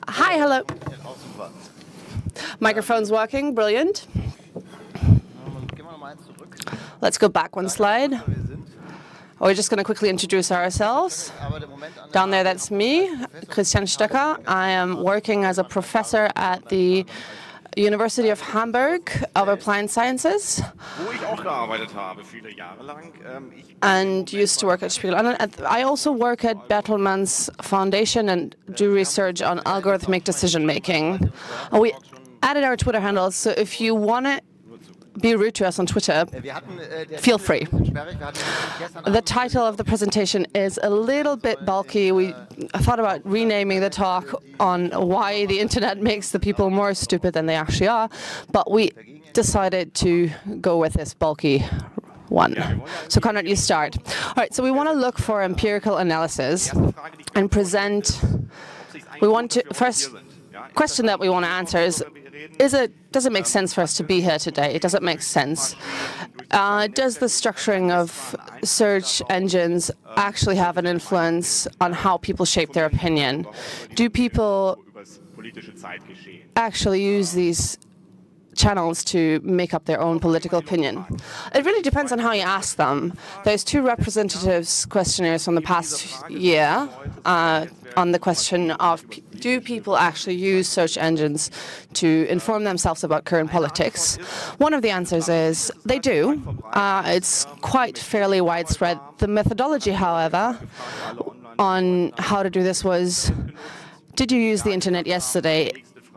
Hi, hello. Microphone's working, brilliant. Let's go back one slide. We're just going to quickly introduce ourselves. Down there, that's me, Christian Stöcker. I am working as a professor at the University of Hamburg of Applied Sciences and used to work at Spiegel. I also work at Bertelsmann's Foundation and do research on algorithmic decision making. We added our Twitter handles, so if you want to be rude to us on Twitter, feel free. The title of the presentation is a little bit bulky. We thought about renaming the talk on why the internet makes the people more stupid than they actually are, but we decided to go with this bulky one. So Konrad, you start. All right, so we want to look for empirical analysis and present. We want to, first question that we want to answer is does it make sense for us to be here today? Does it make sense? Does the structuring of search engines actually have an influence on how people shape their opinion? Do people actually use these channels to make up their own political opinion? It really depends on how you ask them. There's two representatives questionnaires from the past year on the question of do people actually use search engines to inform themselves about current politics? One of the answers is they do. It's quite fairly widespread. The methodology, however, on how to do this was, did you use the internet yesterday?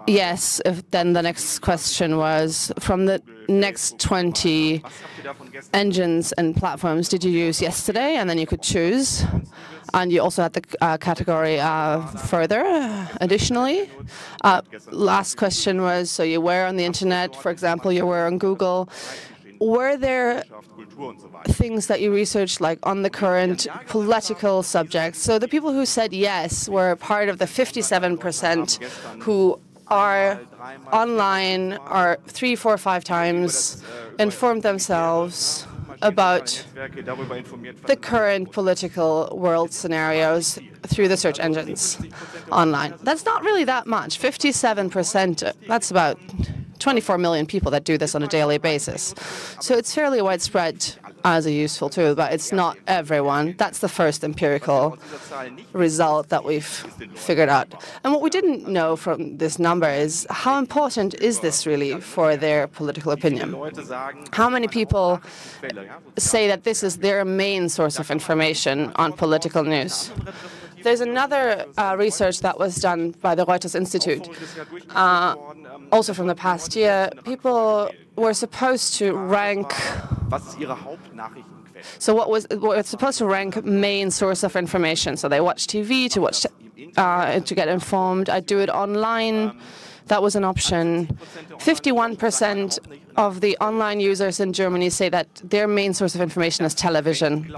Yes. Then the next question was, from the next 20 engines and platforms, did you use yesterday? And then you could choose. And you also had the category further, additionally. Last question was, so you were on the internet, for example, you were on Google. Were there things that you researched like on the current political subjects? So the people who said yes were part of the 57% who are online or 3, 4, 5 times, informed themselves about the current political world scenarios through the search engines online. That's not really that much. 57%, that's about 24 million people that do this on a daily basis. So it's fairly widespread as a useful tool, but it's not everyone. That's the first empirical result that we've figured out. And what we didn't know from this number is how important is this really for their political opinion? How many people say that this is their main source of information on political news? There's another research that was done by the Reuters Institute, also from the past year. People were supposed to rank. So what was supposed to rank main source of information? So they watch TV to watch to get informed. I do it online. That was an option. 51% of the online users in Germany say that their main source of information is television.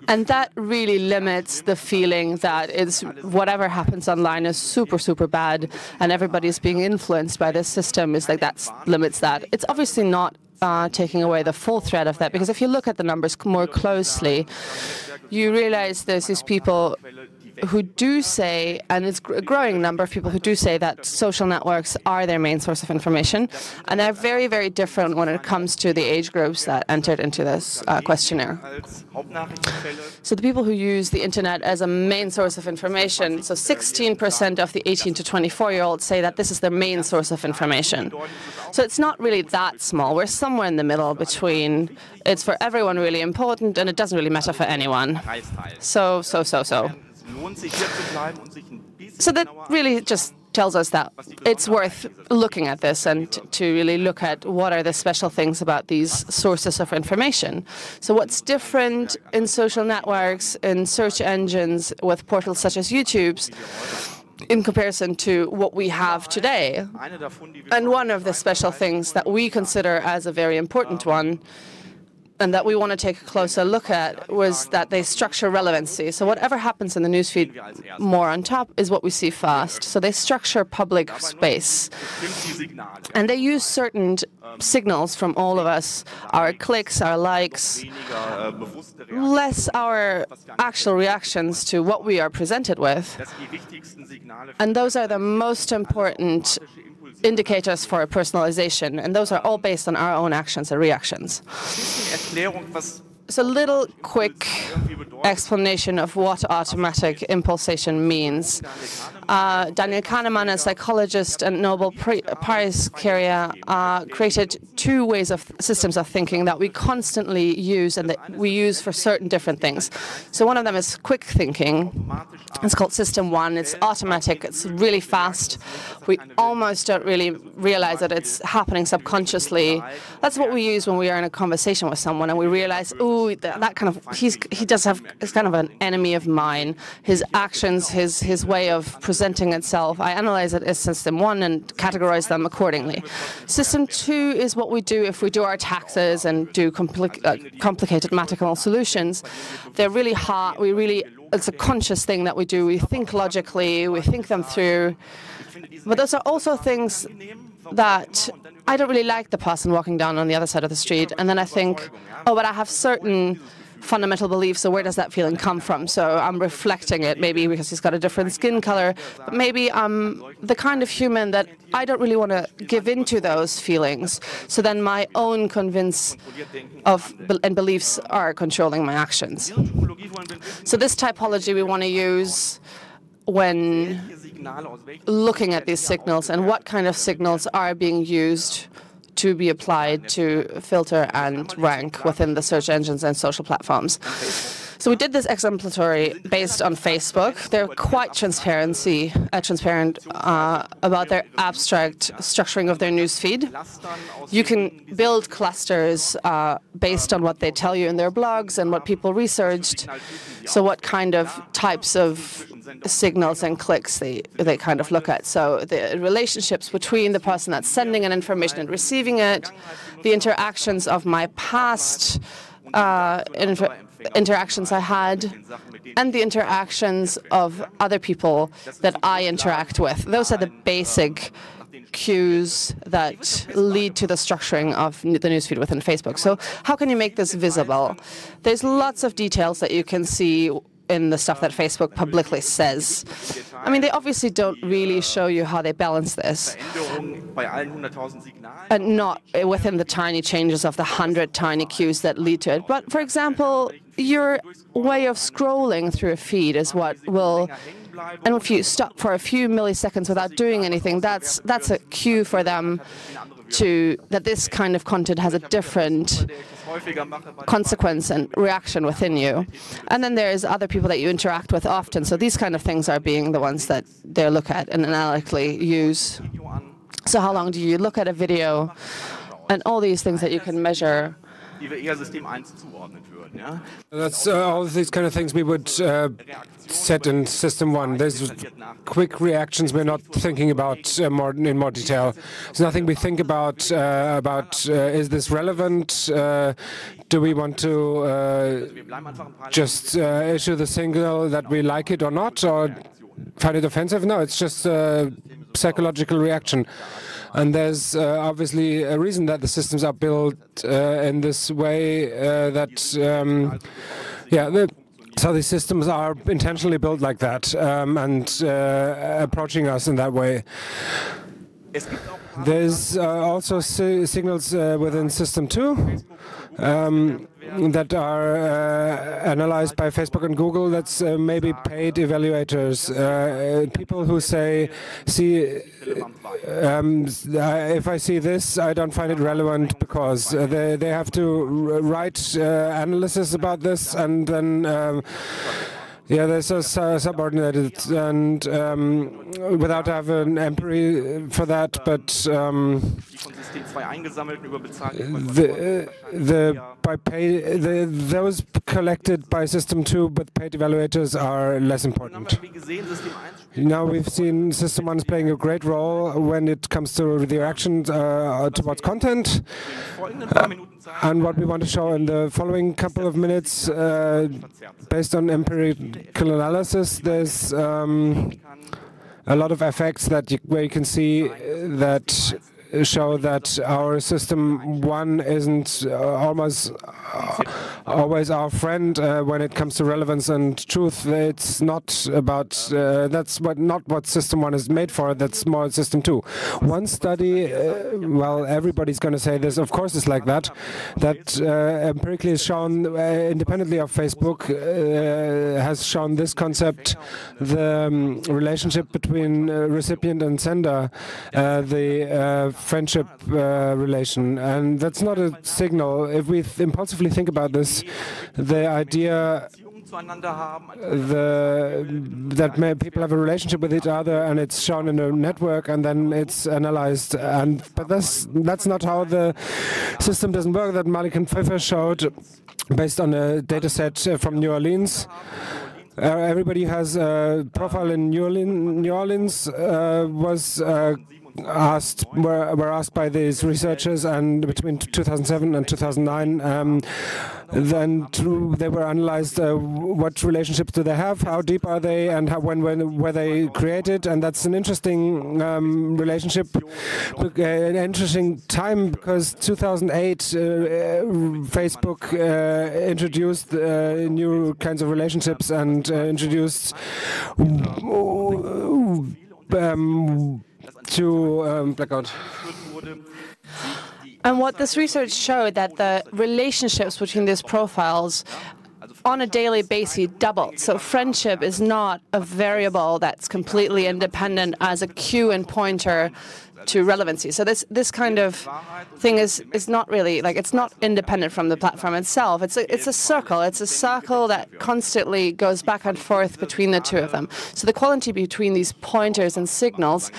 And that really limits the feeling that it's whatever happens online is super, super bad and everybody's being influenced by this system. Is like that limits that. It's obviously not taking away the full threat of that, because if you look at the numbers more closely, you realize there's these people who do say, and it's a growing number of people who do say that social networks are their main source of information, and they're very, very different when it comes to the age groups that entered into this questionnaire. So the people who use the internet as a main source of information, so 16% of the 18 to 24-year-olds say that this is their main source of information. So it's not really that small. We're somewhere in the middle between it's for everyone really important and it doesn't really matter for anyone. So. So that really just tells us that it's worth looking at this and to really look at what are the special things about these sources of information. So what's different in social networks, in search engines, with portals such as YouTube's, in comparison to what we have today? And one of the special things that we consider as a very important one and that we want to take a closer look at was that they structure relevancy. So whatever happens in the newsfeed more on top is what we see first. So they structure public space. And they use certain signals from all of us, our clicks, our likes, less our actual reactions to what we are presented with. And those are the most important indicators for personalization, and those are all based on our own actions and reactions. So a little quick explanation of what automatic impulsation means. Daniel Kahneman, a psychologist and Nobel Prize carrier, created two ways of systems of thinking that we constantly use and that we use for certain different things. So one of them is quick thinking. It's called System 1. It's automatic. It's really fast. We almost don't really realize that it's happening subconsciously. That's what we use when we are in a conversation with someone and we realize, ooh, that kind of he's kind of an enemy of mine. His actions, his way of presenting itself, I analyze it as System 1 and categorize them accordingly. System 2 is what we do if we do our taxes and do complicated mathematical solutions. They're really hard. It's a conscious thing that we do. We think logically, we think them through. But those are also things that I don't really like the person walking down on the other side of the street. And then I think, oh, but I have certain fundamental beliefs, so where does that feeling come from? So I'm reflecting it, maybe because he's got a different skin color, but maybe I'm the kind of human that I don't really want to give into those feelings. So then my own convince of and beliefs are controlling my actions. So this typology we want to use when looking at these signals and what kind of signals are being used to be applied to filter and rank within the search engines and social platforms. So we did this exemplary based on Facebook. They're quite transparent about their abstract structuring of their newsfeed. You can build clusters based on what they tell you in their blogs and what people researched. So what kind of types of signals and clicks they kind of look at. So the relationships between the person that's sending an information and receiving it, the interactions of my past interactions I had, and the interactions of other people that I interact with. Those are the basic cues that lead to the structuring of the newsfeed within Facebook. So how can you make this visible? There's lots of details that you can see in the stuff that Facebook publicly says. I mean, they obviously don't really show you how they balance this, and not within the tiny changes of the 100 tiny cues that lead to it. But for example, your way of scrolling through a feed is what will, and if you stop for a few milliseconds without doing anything, that's a cue for them that this kind of content has a different consequence and reaction within you. And then there's other people that you interact with often. So these kind of things are being the ones that they look at and analytically use. So how long do you look at a video and all these things that you can measure? That's all of these kind of things we would set in System 1. There's quick reactions we're not thinking about in more detail. There's nothing we think about is this relevant? Do we want to just issue the signal that we like it or not, or find it offensive? No, it's just a psychological reaction. And there's obviously a reason that the systems are built in this way so these systems are intentionally built like that and approaching us in that way. There's also signals within System 2 that are analyzed by Facebook and Google. That's maybe paid evaluators, people who say, if I see this, I don't find it relevant because they have to write analysis about this, and then there's a subordinated, and without having empathy for that, but those collected by System 2 with paid evaluators are less important. Now we've seen System 1 is playing a great role when it comes to the reaction towards content. And what we want to show in the following couple of minutes, based on empirical analysis, there's a lot of effects where you can see that show that our system one isn't almost always our friend when it comes to relevance and truth. It's not about that's not what system one is made for. That's more system two. One study, well, everybody's going to say this. Of course, it's like that. That empirically is shown independently of Facebook has shown this concept: the relationship between recipient and sender, the friendship relation, and that's not a signal. If we impulsively think about this, the idea that people have a relationship with each other, and it's shown in a network, and then it's analyzed. But that's not how the system doesn't work. That Malik and Pfeffer showed, based on a data set from New Orleans. Everybody who has a profile in New Orleans were asked by these researchers, and between 2007 and 2009, then they were analyzed. What relationships do they have? How deep are they? And when were they created? And that's an interesting relationship, an interesting time, because 2008 Facebook introduced new kinds of relationships and introduced blackout. And what this research showed, that the relationships between these profiles on a daily basis doubled. So friendship is not a variable that's completely independent as a cue and pointer to relevancy. So this kind of thing is not really, like, it's not independent from the platform itself. It's a circle. It's a circle that constantly goes back and forth between the two of them. So the quality between these pointers and signals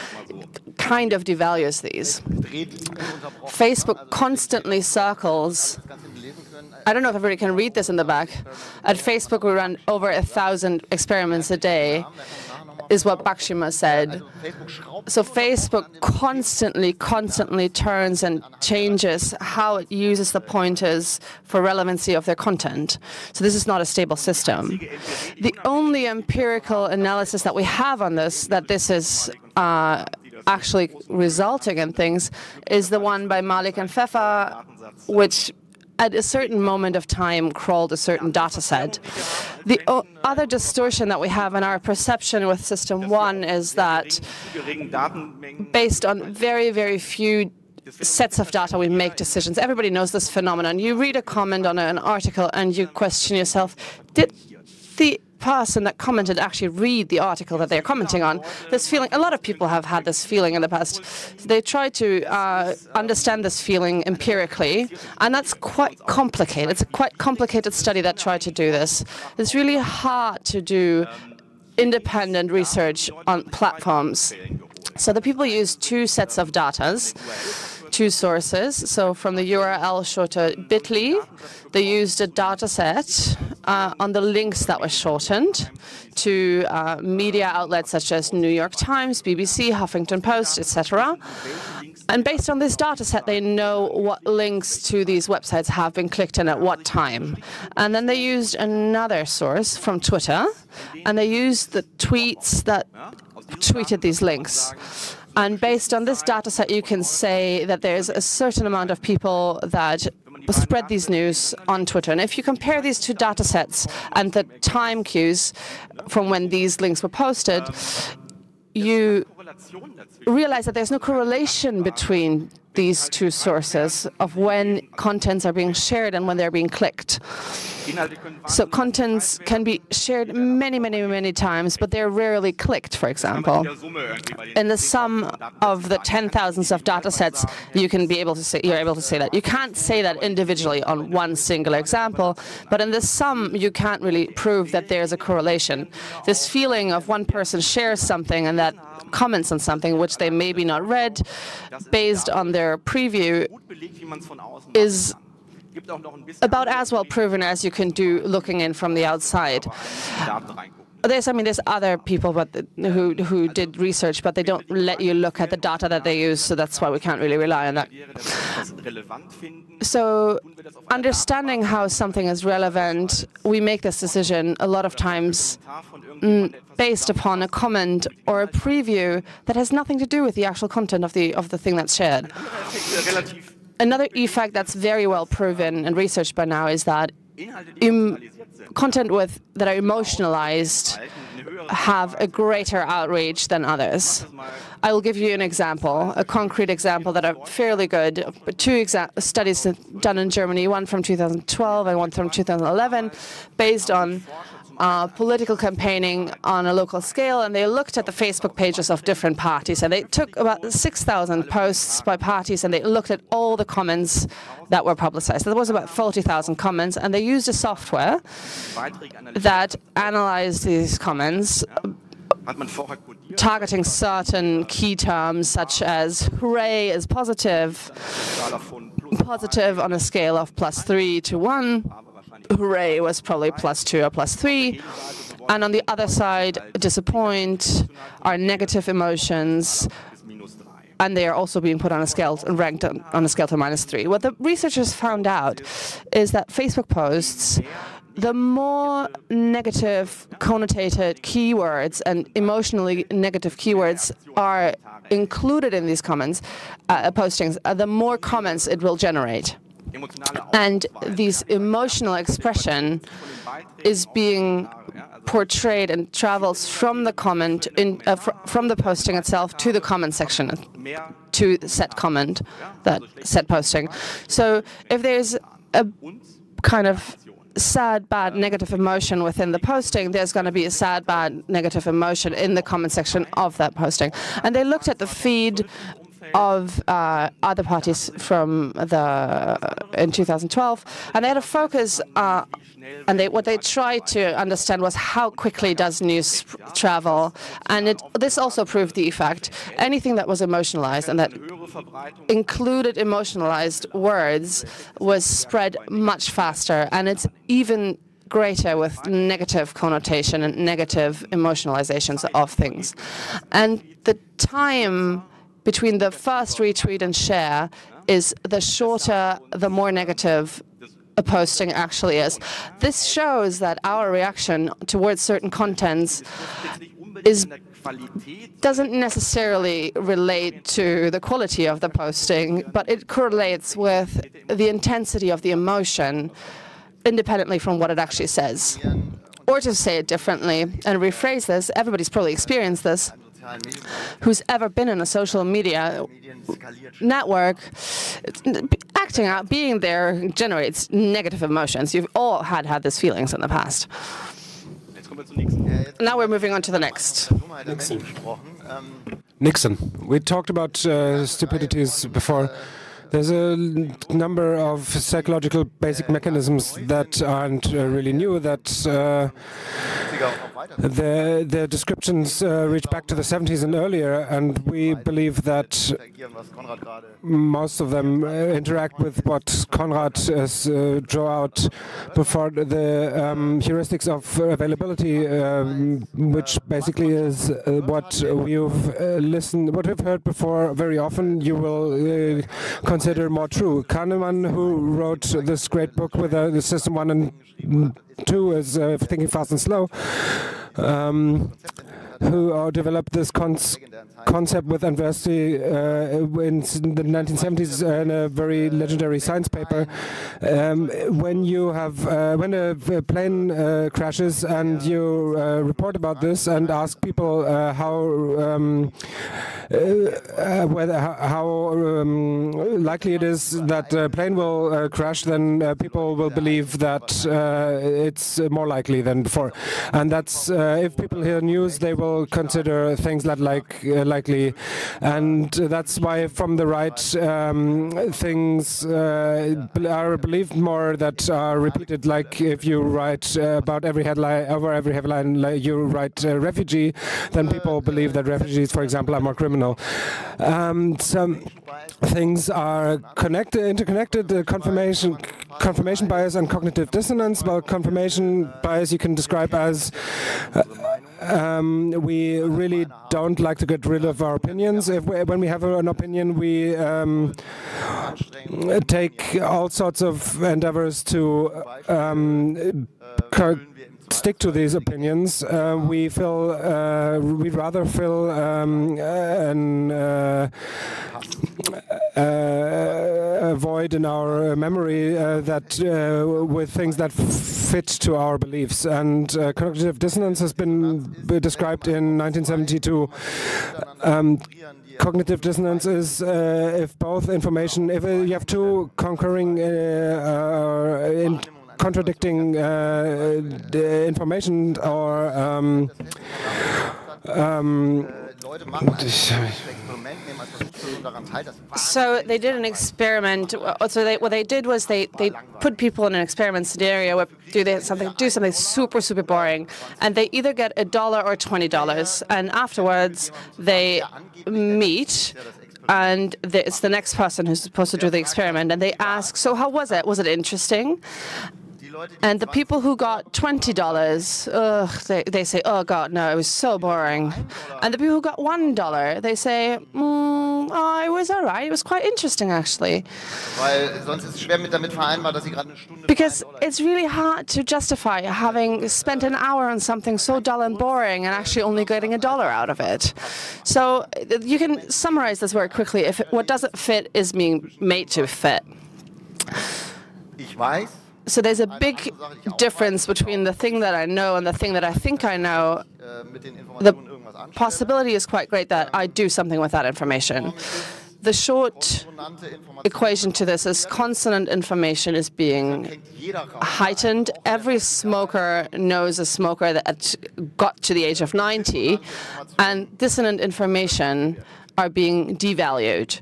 kind of devalues these. Facebook constantly circles. I don't know if everybody can read this in the back. At Facebook, we run over 1,000 experiments a day, is what Bakshima said. So Facebook constantly turns and changes how it uses the pointers for relevancy of their content. So this is not a stable system. The only empirical analysis that we have on this, that this is actually resulting in things, is the one by Malik and Pfeffer, which at a certain moment of time crawled a certain data set. The other distortion that we have in our perception with System 1 is that based on very, very few sets of data, we make decisions. Everybody knows this phenomenon. You read a comment on an article and you question yourself, did the person that commented actually read the article that they're commenting on? This feeling, a lot of people have had this feeling in the past. They try to understand this feeling empirically, and that's quite complicated. It's a quite complicated study that tried to do this. It's really hard to do independent research on platforms. So the people use two sets of data, two sources. So from the URL shorter bit.ly, they used a data set on the links that were shortened to media outlets such as New York Times, BBC, Huffington Post, etc. And based on this data set, they know what links to these websites have been clicked in at what time. And then they used another source from Twitter, and they used the tweets that tweeted these links. And based on this data set, you can say that there's a certain amount of people that spread these news on Twitter. And if you compare these two data sets and the time cues from when these links were posted, you realize that there's no correlation between these two sources of when contents are being shared and when they're being clicked. So contents can be shared many times, but they're rarely clicked, for example. In the sum of the 10,000s of data sets, you're able to say that. You can't say that individually on one singular example, but in the sum, you can't really prove that there's a correlation. This feeling of one person shares something and that comments on something which they maybe not read based on their preview is about as well proven as you can do looking in from the outside. there's other people who did research, but they don't let you look at the data that they use, so that's why we can't really rely on that. So understanding how something is relevant, we make this decision a lot of times based upon a comment or a preview that has nothing to do with the actual content of the thing that's shared. Another effect that's very well proven and researched by now is that content that are emotionalized have a greater outreach than others. I will give you an example, a concrete example that are fairly good. Two studies done in Germany, one from 2012 and one from 2011, based on political campaigning on a local scale, and they looked at the Facebook pages of different parties, and they took about 6,000 posts by parties, and they looked at all the comments that were publicized. There was about 40,000 comments, and they used a software that analyzed these comments, targeting certain key terms such as hooray is positive on a scale of +3 to 1. Hooray was probably +2 or +3. And on the other side, disappoint are negative emotions, and they are also being put on a scale and ranked on a scale to -3. What the researchers found out is that Facebook posts, the more negative connotated keywords and emotionally negative keywords are included in these postings, the more comments it will generate. And this emotional expression is being portrayed and travels from the comment from the posting itself to the comment section, to set comment, that set posting. So if there's a kind of sad, bad, negative emotion within the posting, there's going to be a sad, bad, negative emotion in the comment section of that posting. And they looked at the feed of other parties from in 2012, and they had a focus, and what they tried to understand was how quickly does news travel, and this also proved the effect. Anything that was emotionalized and that included emotionalized words was spread much faster, and it's even greater with negative connotation and negative emotionalizations of things. And the time between the first retweet and share is the shorter, the more negative a posting actually is. This shows that our reaction towards certain contents doesn't necessarily relate to the quality of the posting, but it correlates with the intensity of the emotion independently from what it actually says. Or to say it differently and rephrase this, everybody's probably experienced this, who's ever been in a social media network, acting out, being there generates negative emotions. You've all had these feelings in the past. Now we're moving on to the next. Nixon. We talked about stupidities before. There's a number of psychological basic mechanisms that aren't really new, that the descriptions reach back to the 70s and earlier, and we believe that most of them interact with what Konrad drew out before, the heuristics of availability, which basically is what we've heard before very often. You will consider more true. Kahneman, who wrote this great book with the System 1 and 2 is Thinking Fast and Slow, who developed this concept with adversity in the 1970s in a very legendary science paper. When a plane crashes and you report about this and ask people how likely it is that a plane will crash, then people will believe that it's more likely than before. And that's if people hear news, they will consider things that likely, and that's why from the right things are believed more that are repeated. Like if you write about every headline, you write refugee, then people believe that refugees, for example, are more criminal. Some things are interconnected. Confirmation bias and cognitive dissonance. Well, confirmation bias you can describe as we really don't like to get rid of our opinions. When we have an opinion, we take all sorts of endeavors to stick to these opinions. We'd rather fill a void in our memory with things that fit to our beliefs. And cognitive dissonance has been described in 1972. Cognitive dissonance is if both information, if you have two concurring contradicting information or so they did an experiment. So what they did was they put people in an experiment scenario where do something super boring, and they either get $1 or $20, and afterwards they meet. And it's the next person who's supposed to do the experiment, and they ask, so how was it? Was it interesting? And the people who got $20, they say, oh God, no, it was so boring. And the people who got $1, they say, oh, it was all right. It was quite interesting, actually. Because it's really hard to justify having spent an hour on something so dull and boring and actually only getting $1 out of it. So you can summarize this very quickly. If what doesn't fit is being made to fit. So there's a big difference between the thing that I know and the thing that I think I know. The possibility is quite great that I do something with that information. The short equation to this is consonant information is being heightened. Every smoker knows a smoker that got to the age of 90, and dissonant information are being devalued.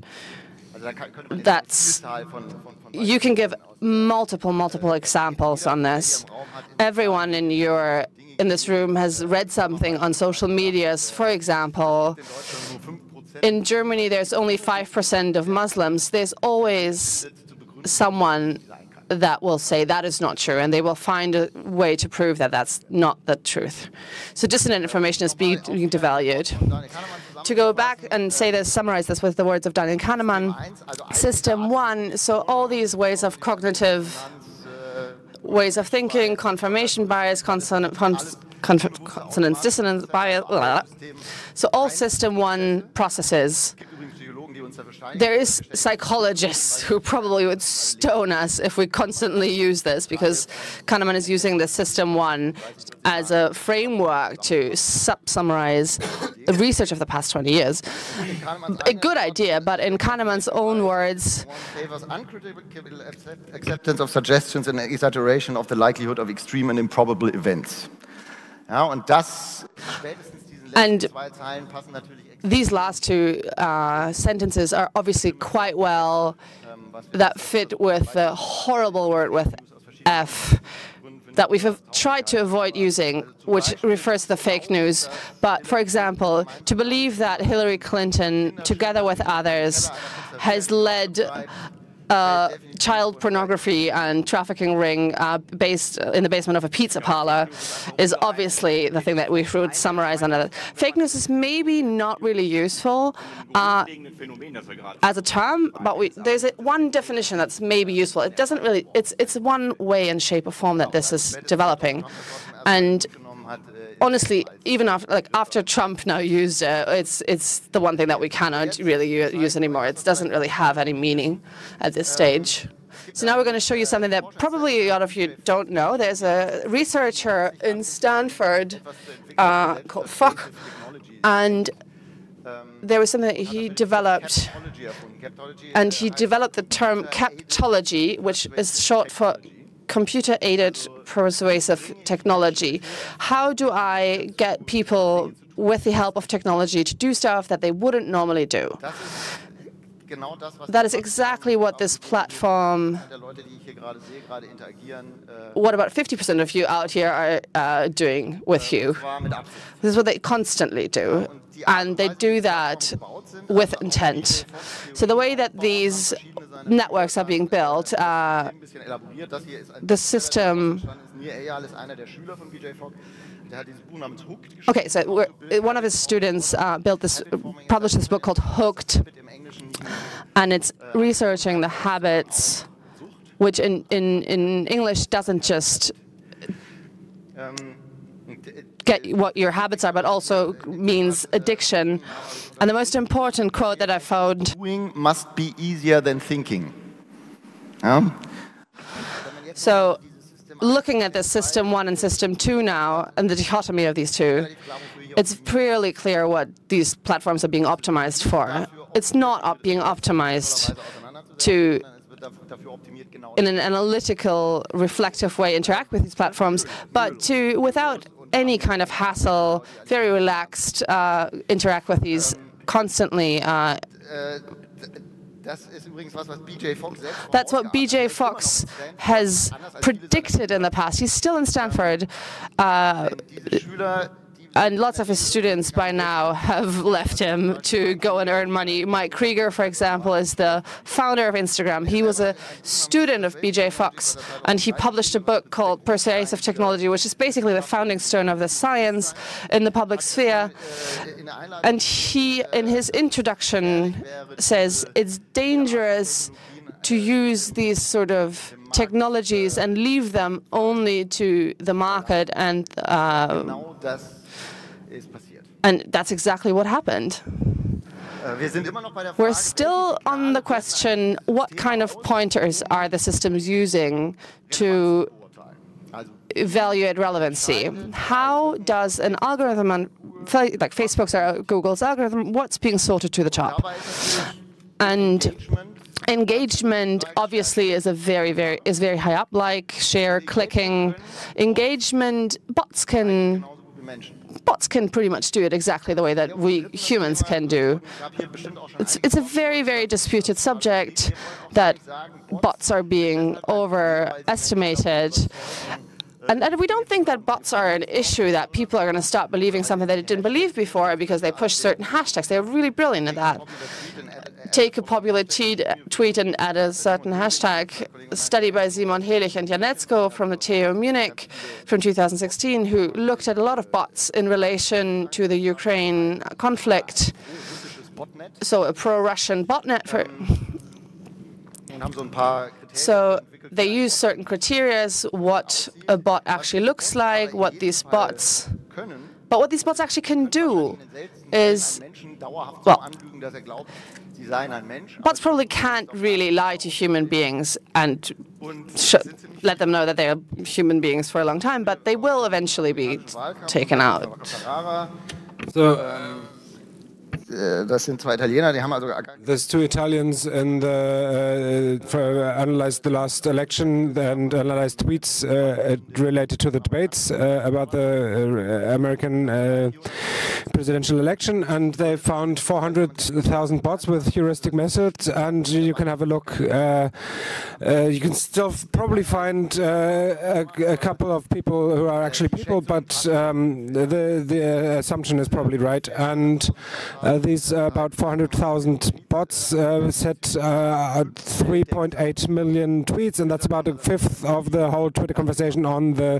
You can give multiple examples on this. Everyone in this room has read something on social medias. For example, in Germany, there's only 5% of Muslims. There's always someone that will say that is not true, and they will find a way to prove that that's not the truth. So dissonant information is being devalued. To go back and summarize this with the words of Daniel Kahneman, system one, so all these ways of cognitive ways of thinking, confirmation bias, consonance dissonance bias, blah. So all system one processes. There is psychologists who probably would stone us if we constantly use this, because Kahneman is using the system one as a framework to summarize the research of the past 20 years. A good idea, but in Kahneman's own words, acceptance of suggestions and exaggeration of the likelihood of extreme and improbable events. And these last two sentences are obviously quite well that fit with the horrible word with F that we've tried to avoid using, which refers to the fake news. But, for example, to believe that Hillary Clinton, together with others, has led child pornography and trafficking ring based in the basement of a pizza parlor is obviously the thing that we should summarize under that. Fake news is maybe not really useful as a term, but there's one definition that's maybe useful. It doesn't really. It's one way and shape or form that this is developing, and honestly, even after Trump now used it, it's the one thing that we cannot really use anymore. It doesn't really have any meaning at this stage. So now we're going to show you something that probably a lot of you don't know. There's a researcher in Stanford called Fock, and there was something that he developed, and he developed the term captology, which is short for computer-aided persuasive technology. How do I get people, with the help of technology, to do stuff that they wouldn't normally do? That is exactly what this platform, what about 50% of you out here are doing with you. This is what they constantly do, and they do that with intent. So the way that these networks are being built, the system Okay, so one of his students published this book called Hooked, and it's researching the habits, which in English doesn't just get what your habits are, but also means addiction. And the most important quote that I found: Doing must be easier than thinking. So, looking at this System 1 and System 2 now, and the dichotomy of these two, it's fairly clear what these platforms are being optimized for. It's not being optimized to, in an analytical, reflective way, interact with these platforms, but to, without any kind of hassle, very relaxed, interact with these constantly. That's what B.J. Fox has predicted in the past. He's still in Stanford, and lots of his students by now have left him to go and earn money. Mike Krieger, for example, is the founder of Instagram. He was a student of B.J. Fox, and he published a book called Persuasive Technology, which is basically the founding stone of the science in the public sphere. And he, in his introduction, says it's dangerous to use these sort of technologies and leave them only to the market, and that's exactly what happened. We're still on the question, what kind of pointers are the systems using to evaluate relevancy? How does an algorithm, like Facebook's or Google's algorithm, what's being sorted to the top? And engagement obviously is very high up, like share, clicking. Engagement, bots can pretty much do it exactly the way that we humans can do. It's a very disputed subject that bots are being overestimated. And we don't think that bots are an issue, that people are going to stop believing something that they didn't believe before because they push certain hashtags. They're really brilliant at that. Take a popular tweet and add a certain hashtag. A study by Simon Helich and Janetzko from the TU Munich from 2016, who looked at a lot of bots in relation to the Ukraine conflict. So a pro-Russian botnet. So they use certain criteria, what a bot actually looks like, what these bots actually can do is, well, bots probably can't really lie to human beings and let them know that they are human beings for a long time, but they will eventually be taken out. So, Das sind zwei Italiener, die haben also... There's two Italians in the, analyzed the last election and analyzed tweets related to the debates about the American presidential election, and they found 400,000 bots with heuristic methods, and you can have a look. You can still probably find a couple of people who are actually people, but the assumption is probably right. And these about 400,000 bots set 3.8 million tweets, and that's about a fifth of the whole Twitter conversation on the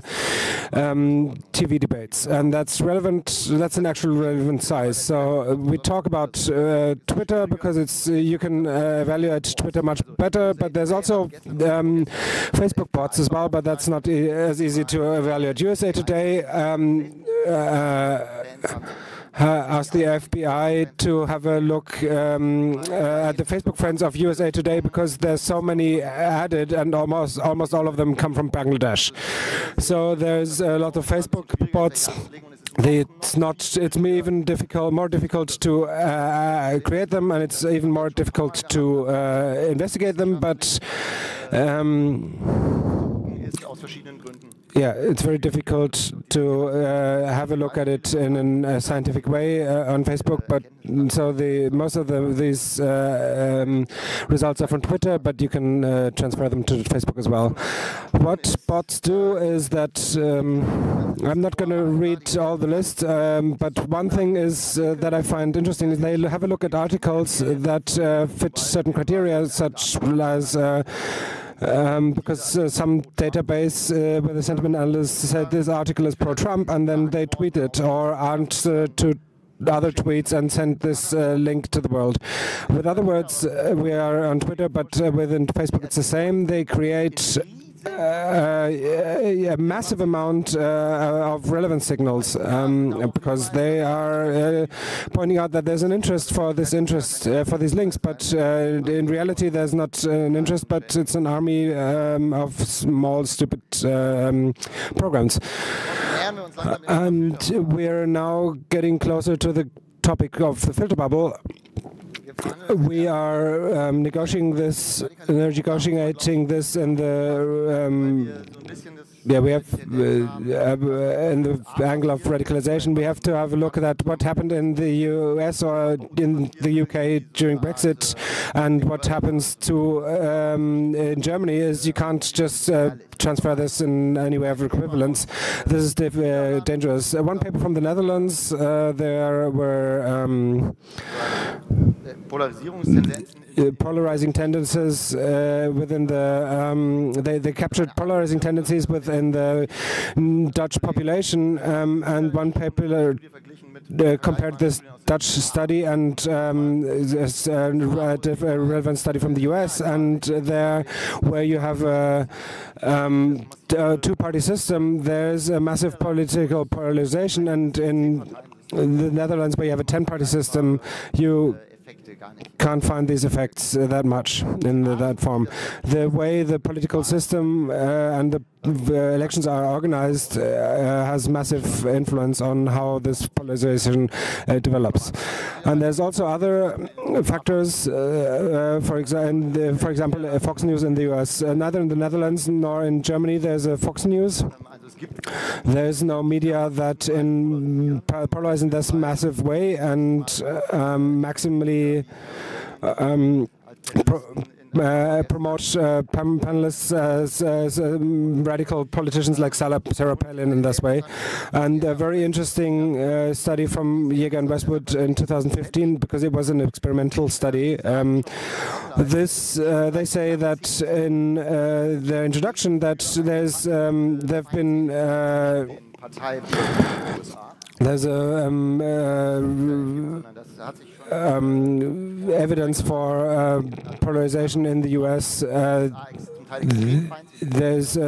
TV debates. And that's relevant. That's an actual relevant size. So we talk about Twitter because it's you can evaluate Twitter much better. But there's also Facebook bots as well, but that's not as easy to evaluate. USA Today asked the FBI to have a look at the Facebook friends of USA Today because there's so many added, and almost all of them come from Bangladesh. So there's a lot of Facebook bots. It's even more difficult to create them, and it's even more difficult to investigate them. But yeah, it's very difficult to have a look at it in a scientific way on Facebook. But so most of these results are from Twitter, but you can transfer them to Facebook as well. What bots do is that I'm not going to read all the list, but one thing is that I find interesting is they have a look at articles that fit certain criteria, such as because some database with a sentiment analyst said this article is pro-Trump, and then they tweet it or answer to other tweets and send this link to the world. With other words, we are on Twitter, but within Facebook it's the same. They create a massive amount of relevant signals because they are pointing out that there's an interest for this for these links, but in reality there's not an interest, but it's an army of small stupid programs. And we're now getting closer to the topic of the filter bubble. We are negotiating this in the we have in the angle of radicalization. We have to have a look at what happened in the US or in the UK during Brexit, and what happens to in Germany is you can't just transfer this in any way of equivalence. This is dangerous. One paper from the Netherlands, there were polarizing tendencies within the they captured polarizing tendencies within the Dutch population, and one paper compared this Dutch study and a relevant study from the US, and there where you have a two-party system, there's a massive political polarization, and in the Netherlands where you have a 10-party system, you can't find these effects that much in that form. The way the political system and the elections are organized has massive influence on how this polarization develops. And there's also other factors, for example, Fox News in the US. Neither in the Netherlands nor in Germany there's a Fox News. There's no media that polarize in this massive way and maximally promote panelists as radical politicians like Sarah Palin in this way. And a very interesting study from Jäger and Westwood in 2015, because it was an experimental study. They say that in their introduction that there've been there's evidence for polarization in the US. There's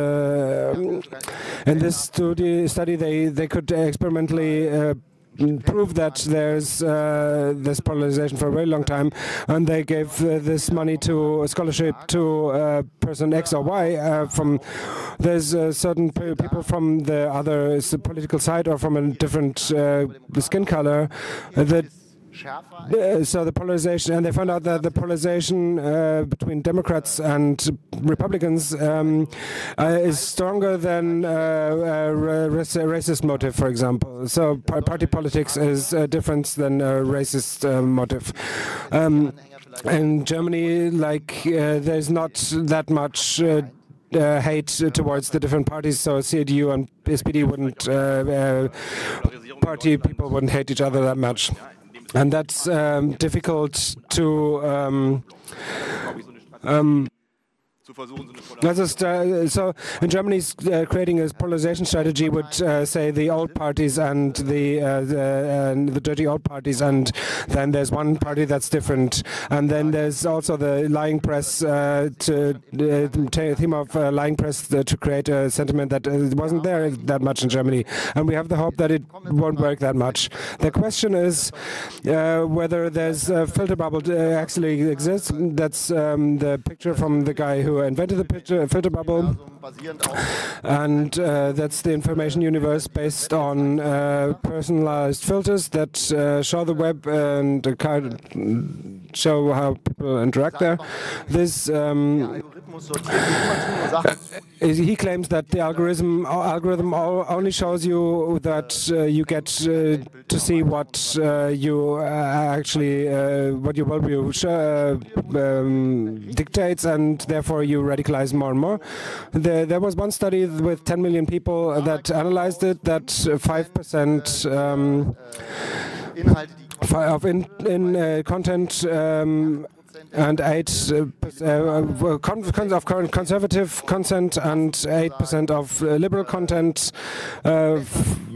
in this study they could experimentally prove that there's this polarization for a very long time, and they gave this money to scholarship to person X or Y. There's certain people from the other political side or from a different skin color that. So the polarization, and they found out that the polarization between Democrats and Republicans is stronger than racist motive, for example. So party politics is different than a racist motive. In Germany, there's not that much hate towards the different parties, so CDU and SPD wouldn't, party people wouldn't hate each other that much. And that's difficult to so in Germany, creating a polarization strategy would say the old parties and the dirty old parties, and then there's one party that's different, and then there's also the lying press theme of lying press to create a sentiment that wasn't there that much in Germany, and we have the hope that it won't work that much. The question is whether there's a filter bubble actually exists. That's the picture from the guy who invented the filter bubble, and that's the information universe based on personalized filters that show the web and show how people interact there. This he claims that the algorithm only shows you that you get to see what you actually what your worldview dictates, and therefore you radicalize more and more. There was one study with 10 million people that analyzed it, that 5% of content and 8% of conservative content and 8% of liberal content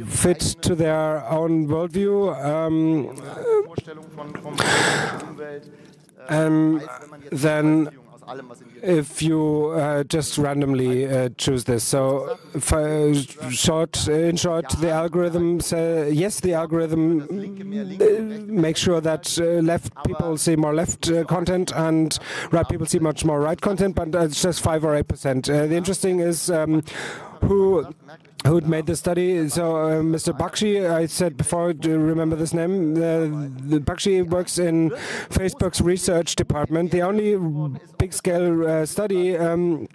fit to their own worldview. Then if you just randomly choose this. So in short, the algorithm says, yes, the algorithm makes sure that left people see more left content and right people see much more right content, but it's just 5 or 8%. The interesting is who made the study. So Mr. Bakshi, I said before, do you remember this name? The Bakshi works in Facebook's research department. The only big-scale study about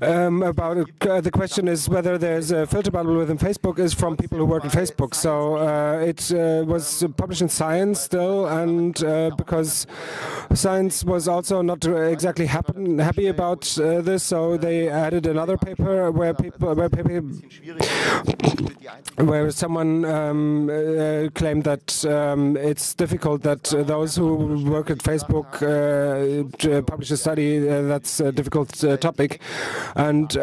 the question is whether there's a filter bubble within Facebook is from people who work in Facebook. So it was published in Science still, and because Science was also not exactly happy about this, so they added another paper where someone claimed that it's difficult that those who work at Facebook publish a study that's a difficult topic, and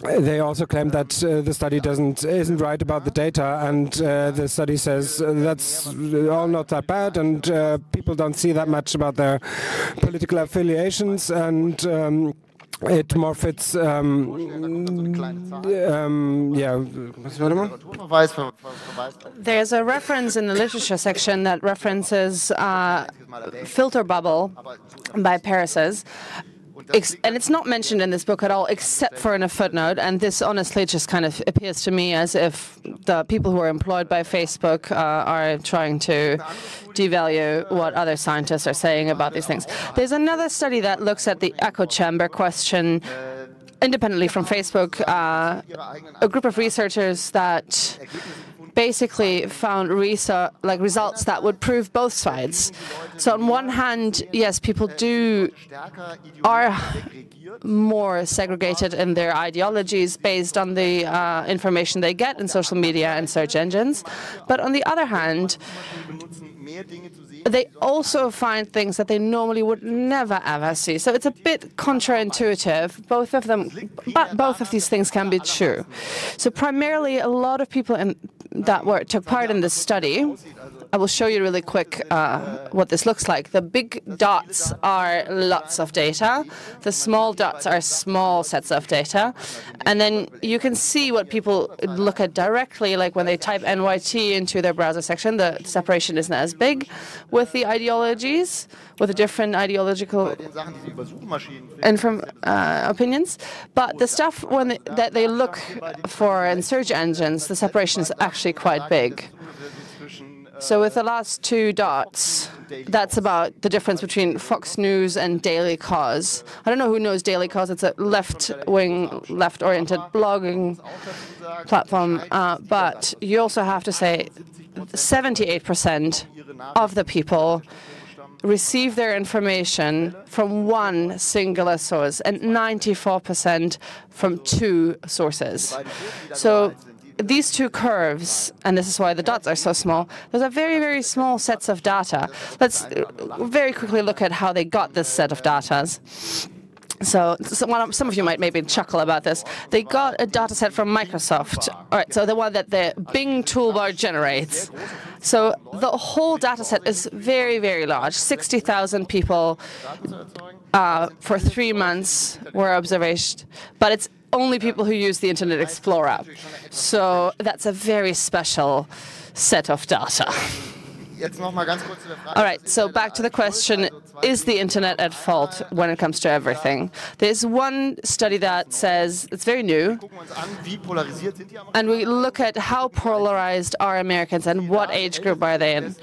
they also claim that the study isn't right about the data, and the study says that's all not that bad, and people don't see that much about their political affiliations, and it more fits, There's a reference in the literature section that references filter bubble by Paris's. And it's not mentioned in this book at all, except for in a footnote. And this honestly just kind of appears to me as if the people who are employed by Facebook are trying to devalue what other scientists are saying about these things. There's another study that looks at the echo chamber question independently from Facebook, a group of researchers that basically found results that would prove both sides. So on one hand, yes, people are more segregated in their ideologies based on the information they get in social media and search engines. But on the other hand, they also find things that they normally would never ever see. So it's a bit counterintuitive, both of them, but both of these things can be true. So primarily, a lot of people that took part in this study, I will show you really quick what this looks like. The big dots are lots of data. The small dots are small sets of data. And then you can see what people look at directly, like when they type NYT into their browser section, the separation isn't as big with the ideologies, with the different ideological opinions. But the stuff that they look for in search engines, the separation is actually quite big. So with the last two dots, that's about the difference between Fox News and Daily Kos. I don't know who knows Daily Kos. It's a left-wing, left-oriented blogging platform. But you also have to say 78% of the people receive their information from one singular source and 94% from two sources. So these two curves, and this is why the dots are so small, those are very, very small sets of data. Let's very quickly look at how they got this set of data. So some of you might maybe chuckle about this. They got a data set from Microsoft. All right, so the one that the Bing toolbar generates. So the whole data set is very, very large. 60,000 people for 3 months were observed, but it's only people who use the Internet Explorer. So that's a very special set of data. All right, so back to the question, is the Internet at fault when it comes to everything? There's one study that says, it's very new, and we look at how polarized are Americans and what age group are they in.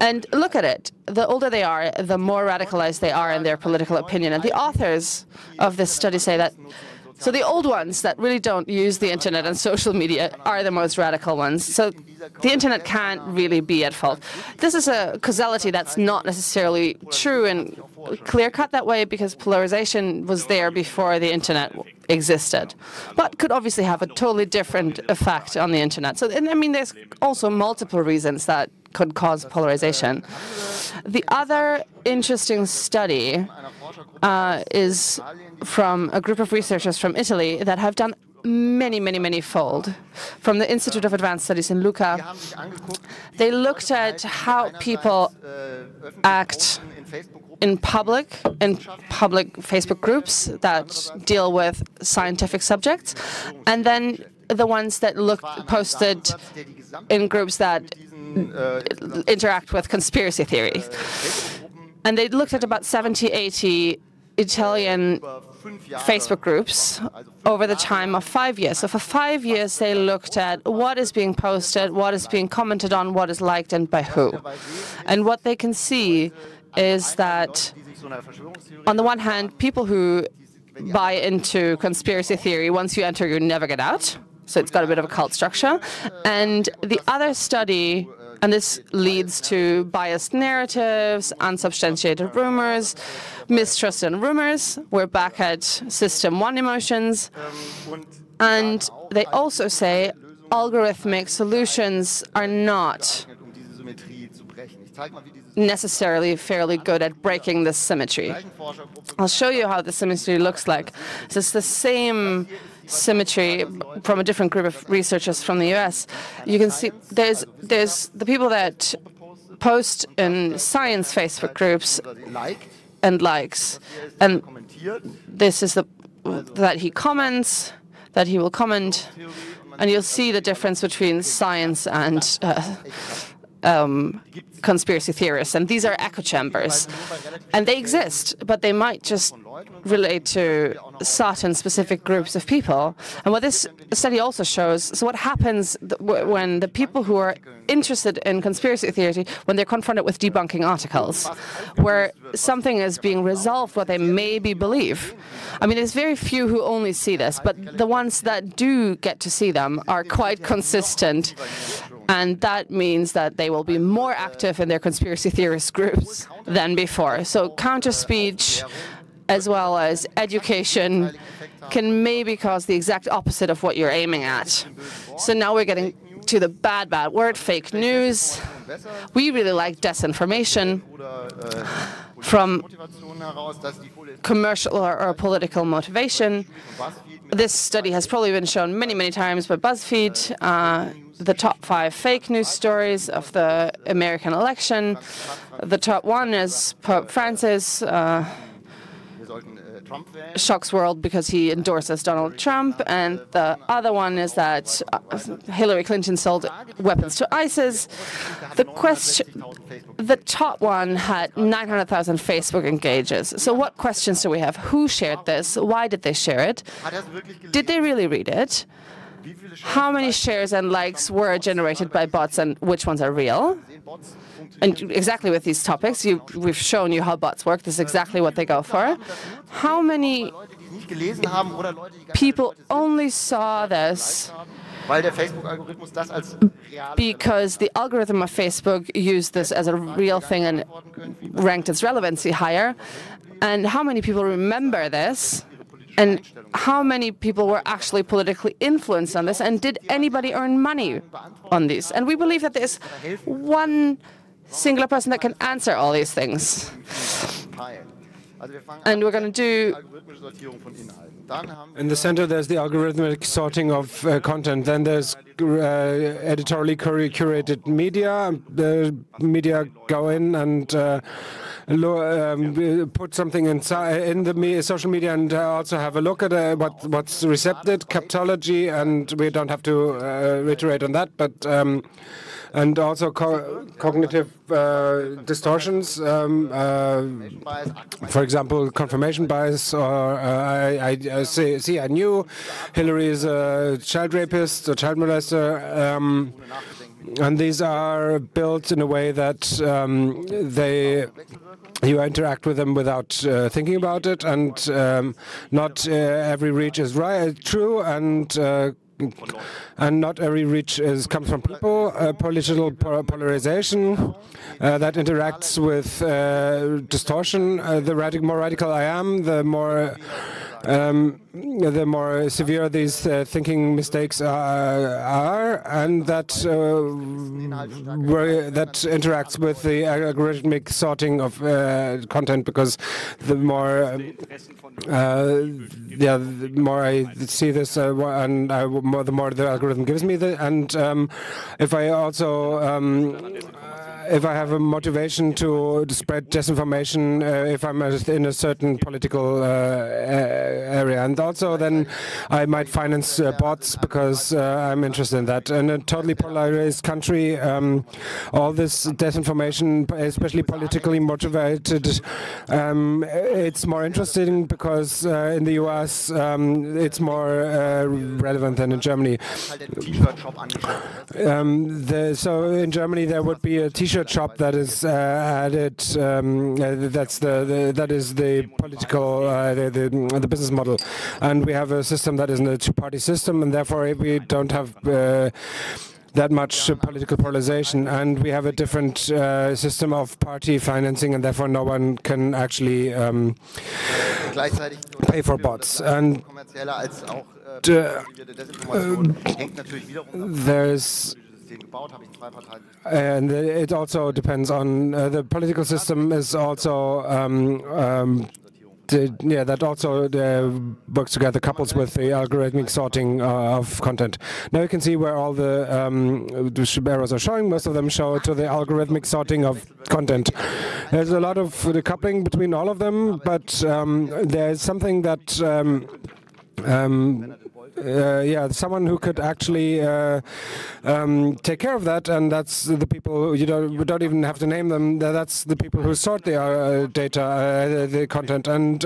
And look at it. The older they are, the more radicalized they are in their political opinion. And the authors of this study say that so the old ones that really don't use the Internet and social media are the most radical ones. So the Internet can't really be at fault. This is a causality that's not necessarily true and clear-cut that way because polarization was there before the Internet existed, but could obviously have a totally different effect on the Internet. So, and I mean, there's also multiple reasons that could cause polarization. The other interesting study is from a group of researchers from Italy that have done many fold. From the Institute of Advanced Studies in Lucca, they looked at how people act in public Facebook groups that deal with scientific subjects, and then the ones that posted in groups that interact with conspiracy theories. And they looked at about 70, 80 Italian Facebook groups over the time of 5 years. So for 5 years, they looked at what is being posted, what is being commented on, what is liked, and by who. And what they can see is that, on the one hand, people who buy into conspiracy theory, once you enter, you never get out. So it's got a bit of a cult structure. And the other study, and this leads to biased narratives, unsubstantiated rumors, mistrust and rumors. We're back at system 1 emotions. And they also say algorithmic solutions are not necessarily fairly good at breaking this symmetry. I'll show you how the symmetry looks like. So it's the same symmetry from a different group of researchers from the US. You can see there's the people that post in science Facebook groups and likes, and this is that he comments, that he will comment, and you'll see the difference between science and conspiracy theorists, and these are echo chambers, and they exist, but they might just relate to certain specific groups of people. And what this study also shows, so what happens when the people who are interested in conspiracy theory, when they're confronted with debunking articles, where something is being resolved what they maybe believe. I mean, there's very few who only see this, but the ones that do get to see them are quite consistent. And that means that they will be more active in their conspiracy theorist groups than before. So counter-speech, as well as education, can maybe cause the exact opposite of what you're aiming at. So now we're getting to the bad word, fake news. We really like disinformation from commercial or political motivation. This study has probably been shown many times by BuzzFeed. The top 5 fake news stories of the American election. The top one is Pope Francis shocks world because he endorses Donald Trump, and the other one is that Hillary Clinton sold weapons to ISIS. The top one had 900,000 Facebook engages. So what questions do we have? Who shared this? Why did they share it? Did they really read it? How many shares and likes were generated by bots, and which ones are real? And exactly with these topics, we've shown you how bots work. This is exactly what they go for. How many people only saw this because the algorithm of Facebook used this as a real thing and ranked its relevancy higher? And how many people remember this? And how many people were actually politically influenced on this? And did anybody earn money on these? And we believe that there's one singular person that can answer all these things. And we're going to do... In the center, there's the algorithmic sorting of content. Then there's editorially curated media. The media go in and put something in the social media and also have a look at what's recepted, captology, and we don't have to reiterate on that, but and also cognitive distortions, for example, confirmation bias, or I knew Hillary is a child rapist or child molester, and these are built in a way that you interact with them without thinking about it, and not every reach is true, and not every reach comes from people. Political polarization that interacts with distortion. The more radical I am, the more the more severe these thinking mistakes are, and that that interacts with the algorithmic sorting of content, because the more the more I see this, and the more the algorithm gives me, and if I also if I have a motivation to spread disinformation, if I'm in a certain political area, and also then I might finance bots because I'm interested in that. In a totally polarized country, all this disinformation, especially politically motivated, it's more interesting because in the US it's more relevant than in Germany. So in Germany there would be a T-shirt shop that is added. That is the political, the business model, and we have a system that is a two-party system, and therefore we don't have that much political polarization, and we have a different system of party financing, and therefore no one can actually pay for bots. And there's and it also depends on the political system is also that also works together, couples with the algorithmic sorting of content. Now you can see where all the arrows are showing. Most of them show to the algorithmic sorting of content. There's a lot of coupling between all of them, but there's something that someone who could actually take care of that, and that's the people we don't even have to name them. That's the people who sort the data, the content, and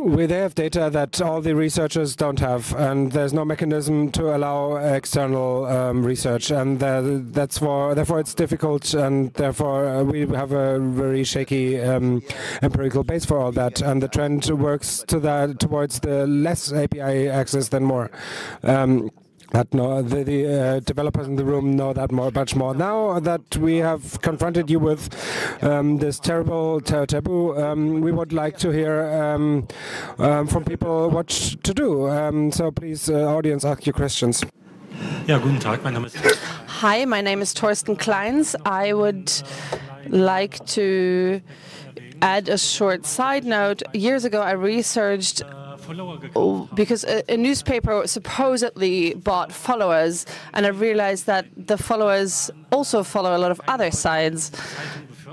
they have data that all the researchers don't have, and there's no mechanism to allow external research, and therefore it's difficult, and therefore we have a very shaky empirical base for all that, and the trend works towards the less API access than more. The developers in the room know that much more. Now that we have confronted you with this terrible taboo, we would like to hear from people what to do. So please, audience, ask your questions. Ja, guten Tag, mein Name ist. Hi, my name is Thorsten Kleins. I would like to add a short side note. Years ago, I researched because a newspaper supposedly bought followers, and I realized that the followers also follow a lot of other sides.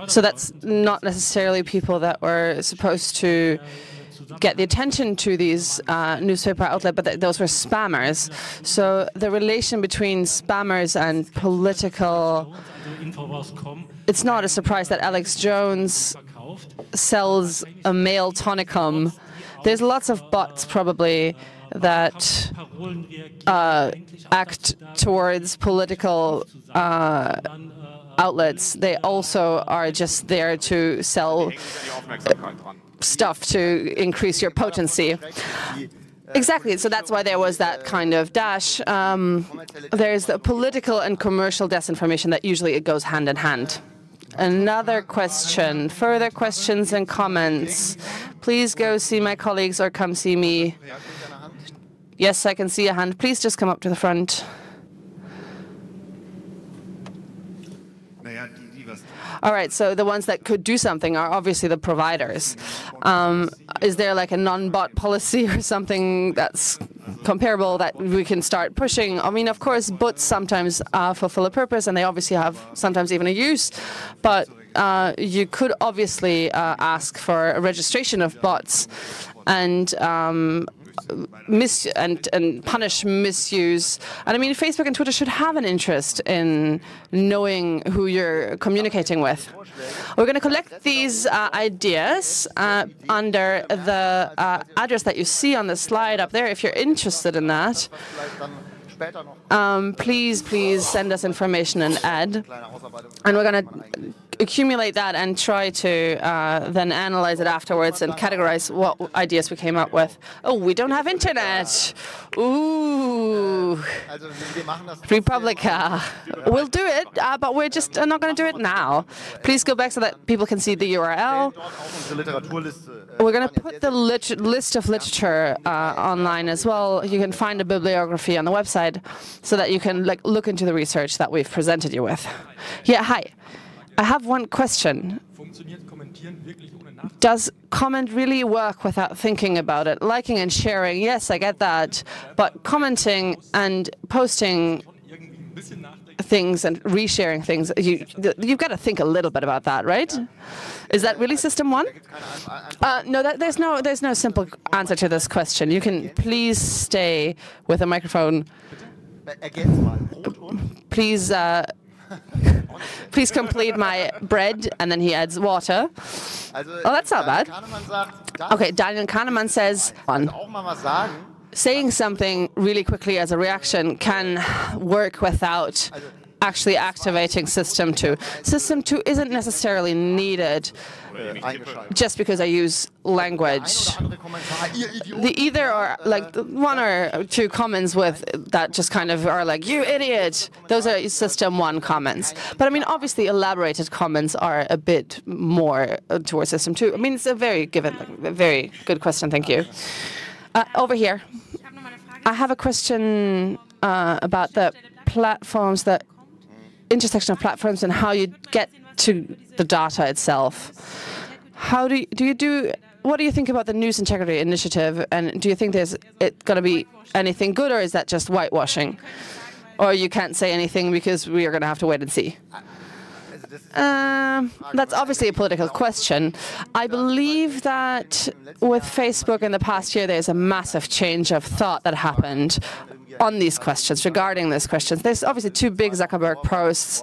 So that's not necessarily people that were supposed to get the attention to these newspaper outlets, but those were spammers. So the relation between spammers and political, it's not a surprise that Alex Jones sells a male tonicum. There's lots of bots probably that act towards political outlets. They also are just there to sell stuff to increase your potency. Exactly, so that's why there was that kind of dash. There's the political and commercial disinformation that usually it goes hand in hand. Another question, further questions and comments. Please go see my colleagues or come see me. Yes, I can see a hand. Please just come up to the front. All right, so the ones that could do something are obviously the providers. Is there like a non-bot policy or something that's comparable that we can start pushing? I mean, of course, bots sometimes fulfill a purpose, and they obviously have sometimes even a use, but you could obviously ask for a registration of bots and punish misuse. And I mean, Facebook and Twitter should have an interest in knowing who you're communicating with. We're going to collect these ideas under the address that you see on the slide up there. If you're interested in that, please send us information and add. And we're going to accumulate that and try to then analyze it afterwards and categorize what ideas we came up with. Oh, we don't have internet. Ooh. Republica. We'll do it, but we're just not going to do it now. Please go back so that people can see the URL. We're going to put the list of literature online as well. You can find a bibliography on the website so that you can look into the research that we've presented you with. Yeah, hi. I have one question. Does comment really work without thinking about it? Liking and sharing, yes, I get that. But commenting and posting things and resharing things, you've got to think a little bit about that, right? Is that really system one? No, there's no simple answer to this question. You can please stay with a microphone. Please, please complete my bread, and then he adds water. Oh, that's not bad. Okay, Daniel Kahneman says, saying something really quickly as a reaction can work without actually activating system 2. System 2 isn't necessarily needed just because I use language. The either or, like one or two comments with that just kind of are like, you idiot, those are system 1 comments. But I mean, obviously elaborated comments are a bit more towards system 2. I mean, it's a very good question, thank you. Over here, I have a question about the platforms, the intersection of platforms and how you get to the data itself. How what do you think about the News Integrity Initiative, and do you think there's going to be anything good, or is that just whitewashing? Or you can't say anything because we are going to have to wait and see? That's obviously a political question. I believe that with Facebook in the past year, there's a massive change of thought that happened on these questions, regarding these questions. There's obviously 2 big Zuckerberg posts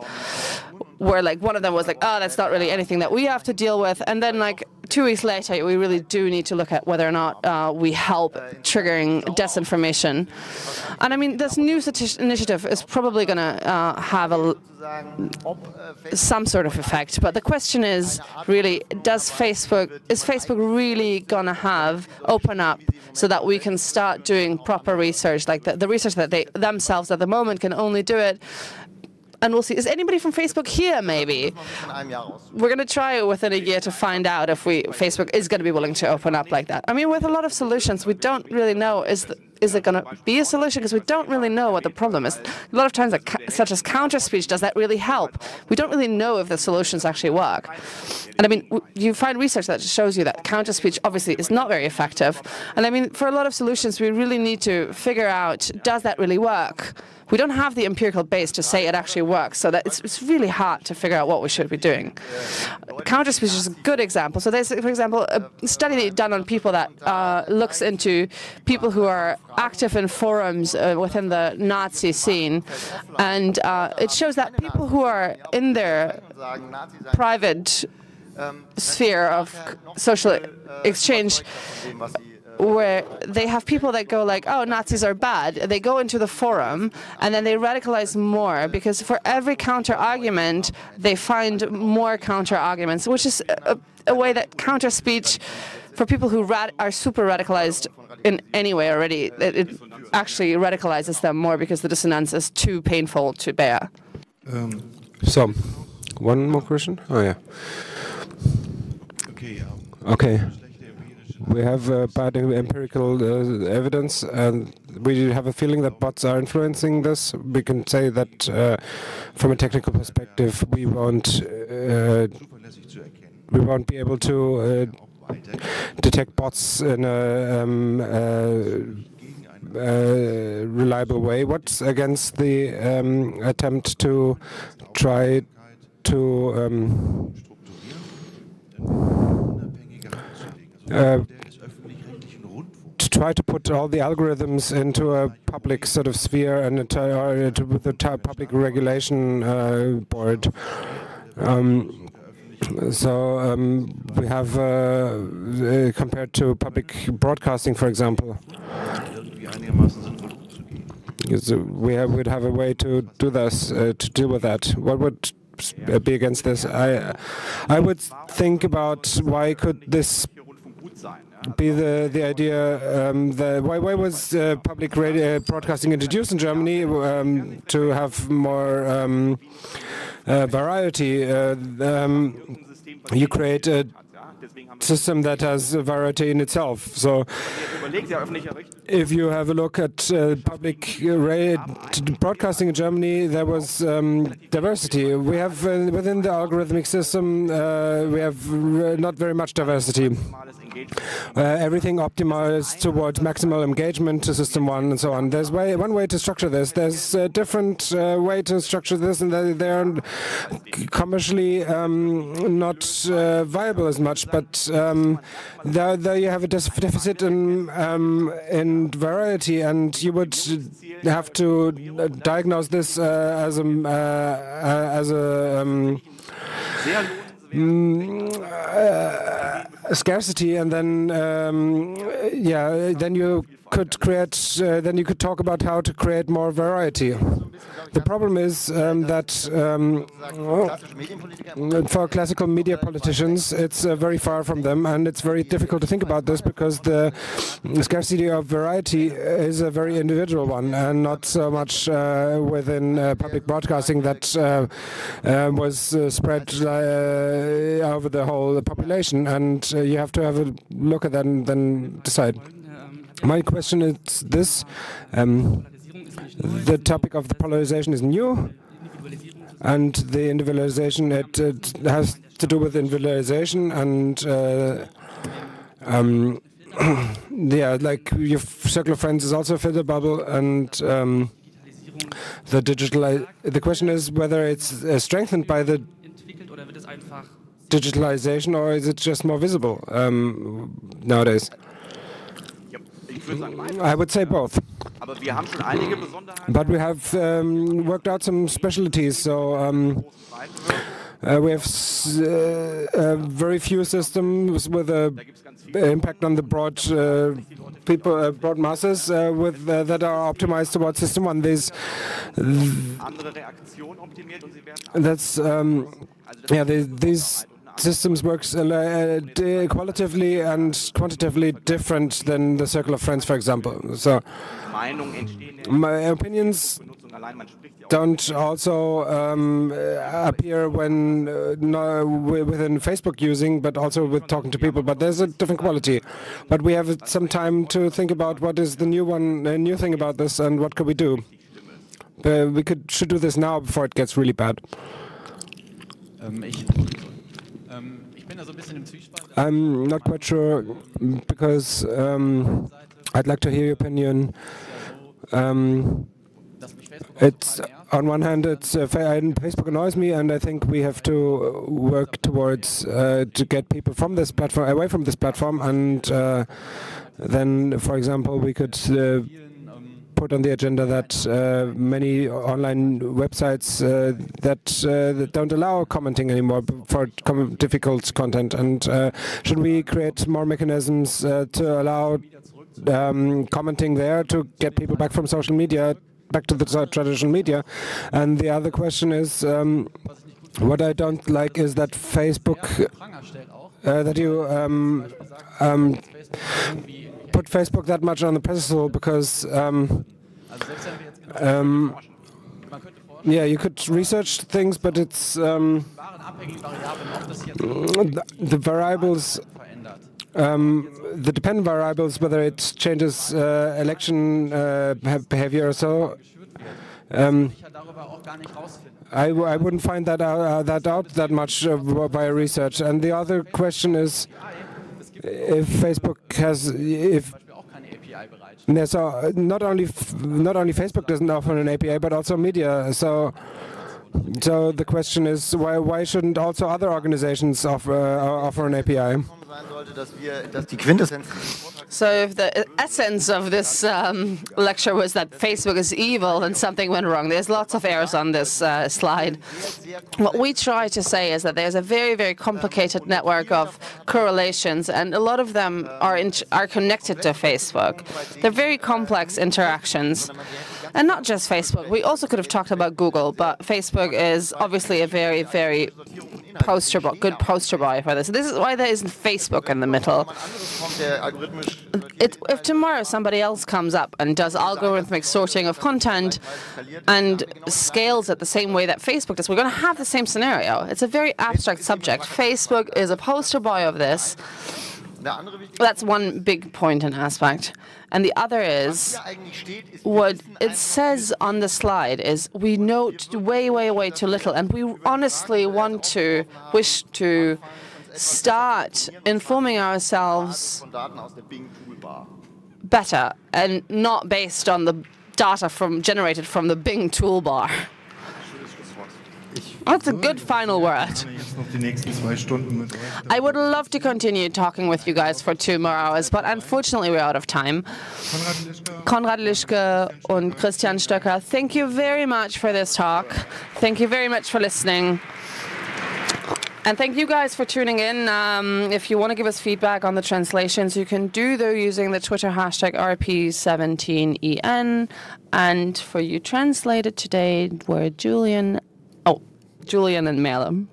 where one of them was like, oh, that's not really anything that we have to deal with. And then 2 weeks later, we really do need to look at whether or not we help triggering disinformation. And I mean, this news initiative is probably going to have some sort of effect. But the question is really, is Facebook really going to open up so that we can start doing proper research, like the research that they themselves at the moment can only do it? And we'll see. Is anybody from Facebook here, maybe? We're going to try within a year to find out if Facebook is going to be willing to open up like that. I mean, with a lot of solutions, we don't really know, is it going to be a solution? Because we don't really know what the problem is. A lot of times, such as counter-speech, does that really help? We don't really know if the solutions actually work. And I mean, you find research that shows you that counter-speech obviously is not very effective. And I mean, for a lot of solutions, we really need to figure out, does that really work? We don't have the empirical base to say it actually works, so that it's really hard to figure out what we should be doing. Counter-speech is a good example. So there's, for example, a study done on people that looks into people who are active in forums within the Nazi scene, and it shows that people who are in their private sphere of social exchange, where they have people that go like, oh, Nazis are bad. They go into the forum and then they radicalize more, because for every counter-argument, they find more counter-arguments, which is a way that counter-speech, for people who are super radicalized in any way already, it actually radicalizes them more because the dissonance is too painful to bear. So, one more question? Oh, yeah. Okay. We have bad empirical evidence, and we have a feeling that bots are influencing this. We can say that from a technical perspective, we won't be able to detect bots in a reliable way. What's against the attempt to try to put all the algorithms into a public sort of sphere and with the public regulation board. We have compared to public broadcasting, for example. We would have a way to do this, to deal with that. What would be against this. I would think about why could this be the idea. Why was public radio broadcasting introduced in Germany to have more variety? You create a system that has variety in itself. So if you have a look at public radio broadcasting in Germany, there was diversity. We have within the algorithmic system, we have not very much diversity. Everything optimized towards maximal engagement to system one and so on. There's one way to structure this. There's a different way to structure this, and they're commercially not viable as much. But there you have a deficit in variety, and you would have to diagnose this as a scarcity, and then then you could create. Then you could talk about how to create more variety. The problem is that for classical media politicians, it's very far from them, and it's very difficult to think about this because the scarcity of variety is a very individual one, and not so much within public broadcasting that was spread over the whole population. And you have to have a look at that and then decide. My question is this. The topic of the polarization is new, and the individualization, it has to do with individualization, and like your circle of friends is also a filter bubble, and the question is whether it's strengthened by the digitalization, or is it just more visible nowadays? I would say both. But we have worked out some specialties. So we have very few systems with an impact on the broad broad masses that are optimized towards system one. These systems works qualitatively and quantitatively different than the circle of friends, for example. So my opinions don't also appear when within Facebook using, but also with talking to people. But there's a different quality. But we have some time to think about what is the new thing about this, and what could we do. We should do this now before it gets really bad. I'm not quite sure, because I'd like to hear your opinion. It's on one hand, Facebook annoys me, and I think we have to work towards to get people from this platform away from this platform, and then, for example, we could put on the agenda that many online websites that don't allow commenting anymore for difficult content, and should we create more mechanisms to allow commenting there to get people back from social media, back to the traditional media? And the other question is, what I don't like is that Facebook, that you put Facebook that much on the pedestal, because yeah, you could research things, but it's the variables, the dependent variables, whether it changes election behavior or so. I wouldn't find that out that much by research. And the other question is, if Facebook has, so not only Facebook doesn't offer an API, but also media. So the question is, why shouldn't also other organizations offer an API? So if the essence of this lecture was that Facebook is evil, then something went wrong. There's lots of errors on this slide. What we try to say is that there's a very, very complicated network of correlations, and a lot of them are connected to Facebook. They're very complex interactions. And not just Facebook. We also could have talked about Google, but Facebook is obviously a very, very good poster boy for this. This is why there isn't Facebook in the middle. If tomorrow somebody else comes up and does algorithmic sorting of content and scales it the same way that Facebook does, we're going to have the same scenario. It's a very abstract subject. Facebook is a poster boy of this. That's one big point and aspect. And the other is, what it says on the slide is we know way, way, way too little, and we honestly wish to start informing ourselves better and not based on the data generated from the Bing toolbar. That's a good final word. I would love to continue talking with you guys for 2 more hours, but unfortunately we're out of time. Konrad Lischka und Christian Stöcker, thank you very much for this talk. Thank you very much for listening. And thank you guys for tuning in. If you want to give us feedback on the translations, you can do though using the Twitter hashtag RP17EN. And for you translated today were Julian and Malum.